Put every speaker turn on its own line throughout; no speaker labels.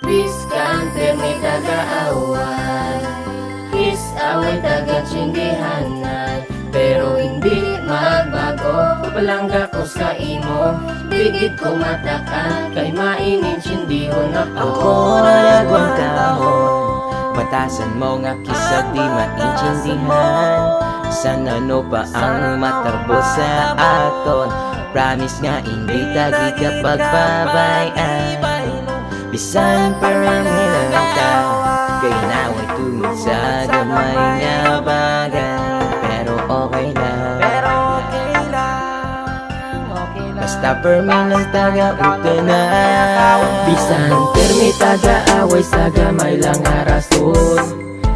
Diskante may taga-away, away taga-tsindihanan, pero hindi magbago. Papalangga ko sa imo, bigit ko matakan, kay mainintindihon ako.
Ako nalagwang kahon, batasan mo nga kisa di maintindihan. Sana no pa ang matarbo sa aton, promise nga hindi tagi kapag pabayan. Bisan paramihan ka, kaya naway tumid sa gamay na bagay. Pero okay lang, basta permi lang taga-uto na.
Bisan permi taga-away sa gamay lang nga rason,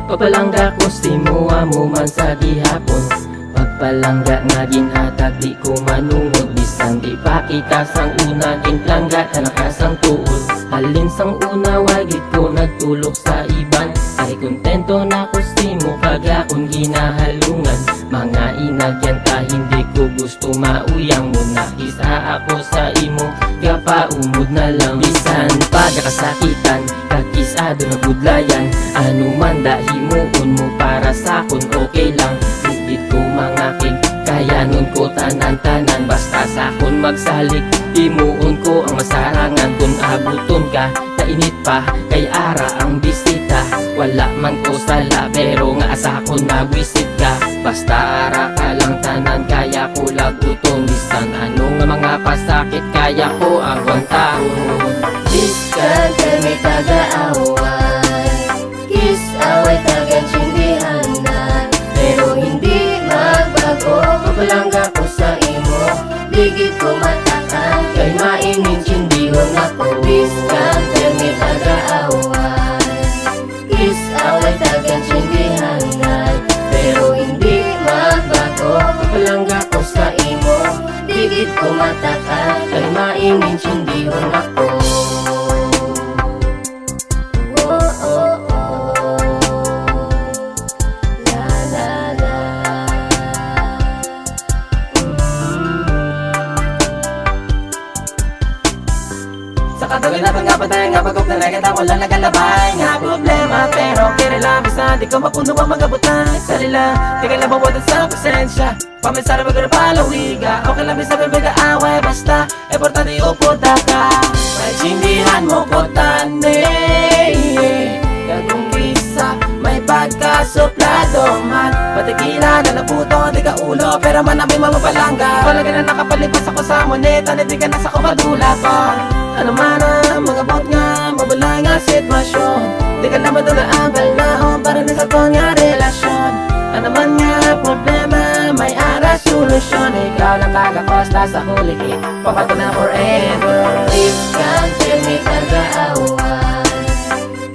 papalangga ko si mua mo man sa gihapon. Pagpalangga nga ginhatag di ko manungod, bisan di pa kita sang una ginplangga na nakasang tuod. Halin sang una wagit ko nagtulok sa iban, ay kontento na ko si mo kagakon ginahalungan. Mga inagyan ta hindi ko gusto mauyang mo, nakisa ako sa imo gapaumod na lang. Bisan pa nakasakitan kakisado na budlayan, ano man dahimuon mo para sakon okay lang. Bigit ko mga king kaya nun ko tanan-tanan, basta sakon magsalik imuon ko ang masarangan. Kung abuton ka tainit pa kay ara ang bisita, wala man ko sala pero nga asakon magwisit ka. Basta ara ka lang tanan kaya ko laguton, bisan ano nga mga pasakit kaya ko agwantaon. Diskante may taga-away, away taga-tsindihanan, pero hindi magbago. Papalangga ko sa imo, bigit ko matakan, kay mainintindihon ako. Diskante may taga-away, away taga-tsindihanan, pero hindi magbago. Papalangga ko sa imo, bigit ko matakan, kay mainintindihon ako.
Katawin na pangapatay nga pagkop na naganda wala nagalabay nga problema, pero kaya lang bisa di ko mapuno ang mga butang salila. Di ka lang mawadan sa presensya, pamisara bago na palawiga. Okay lang bisa bibiga away, basta importante upo ka. May tsindihan mo ko tani, kagong bisa may pagkasuplado man. Patikila na naputo, di ka ulo, pero manamay mamapalangga. Palagi na nakapalipas ako sa moneta, di ka nasa kumadula ko. Ano man ang mga bot nga, mabala nga sitwasyon, di ka na madula ang balahon para na sa to nga relasyon. Ano man nga problema, may ara solusyon. Ikaw lang kakakosta sa huli, papato na forever.
Diskante may taga-away,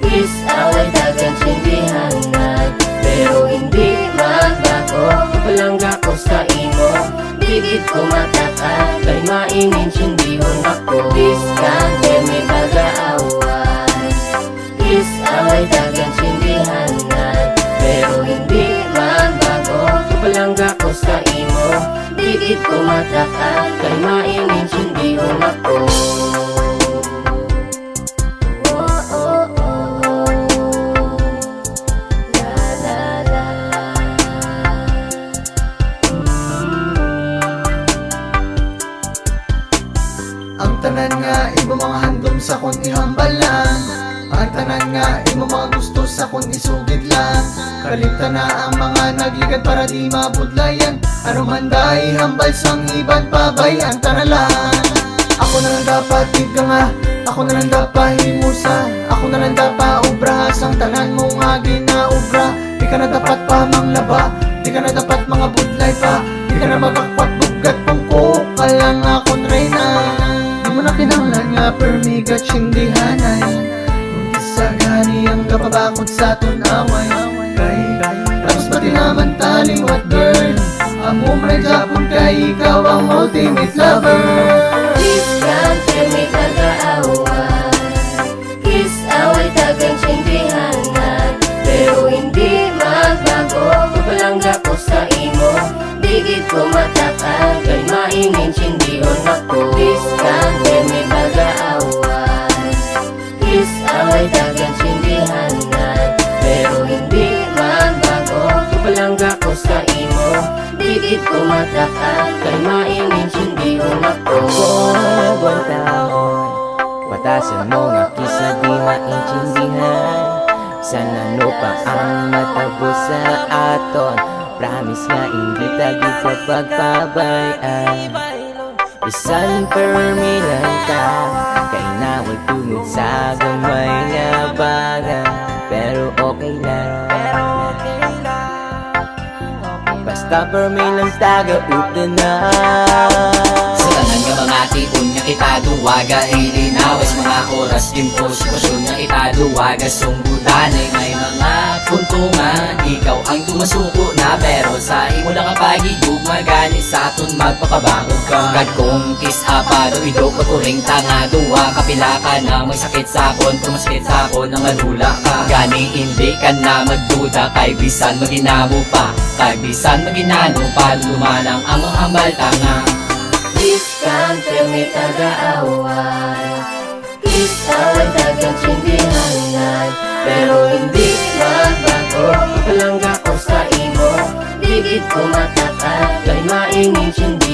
away taga-tsindihanan, pero hindi magbago. Papalangga ko sa imo, bigit ko matakan, kay mainintindihon ako. Diskante may taga-away, away taga-tsindihanan, pero hindi magbago. Papalangga ko sa imo, bigit ko matakan, kay mainintindihon ako.
Ang tanan nga imo mga handom sa kun ihambal lang, ang tanan nga imo mga gusto sa kun isugid lang. Kalimta na ang mga nagligad para di mabudlayan, ano man dahi hambal sang iban pabayan tanalan. Ako na lang dapat ka nga, ako na lang dapat himusa, ako na lang dapat ubra sang tanan mo nga ginaubra. Di ka na dapat pa manglaba, di ka na dapat mga budlay pa, di ka na magakwat bugat kung ka lang akon reyna. Na kinanglan nga permiga tsindihanay, kung isa gani ang kapabakod sa tunaway. Tapos pati naman taliwat girl, ang umray Japon kay ikaw ang ultimate lover.
Diskante may taga-away, away taga-tsindihanan, pero hindi magbago. Papalangga ko sa imo, bigit ko matakan, kay mainintindihon ako. Diskante may taga-away, away dagang sindihanan, pero hindi magbago. Kapalangga ko sa imo, digit ko matakan, kay maingin sindihan ako. Buwan taon, watasan mo nga kisa di maintindihan. Sana no pa ang matabo sa aton, promise nga hindi tagi ka pagpabayan. Bisan permi lang ka, kay naway tungod sa gamay nga baga, pero okay lang. Basta permi lang taga-upda na.
Sa tanan nga mga tipon nga itaduwaga ilinawis mga oras timpo sitwasyon nga itaduwaga sunggudanay may mga punto nga ikaw ang tumasuko na, pero sa imo lang ang pagigug magani sa aton magpakabangog ka. Kad kong kisapado idok paturing tanga duwa kapila ka na may sakit sa akon, pero masakit sa akon na malula ka. Gani hindi ka na magduda kay bisan maginamo pa, kay bisan maginano pa lumalang ang mga hambal tanga.
Please come tell me taga-away, please away dagang sindihanan, pero hindi magbago. Kapalangga ko sa imo, digit ko matakan, kay maingin sindihanan.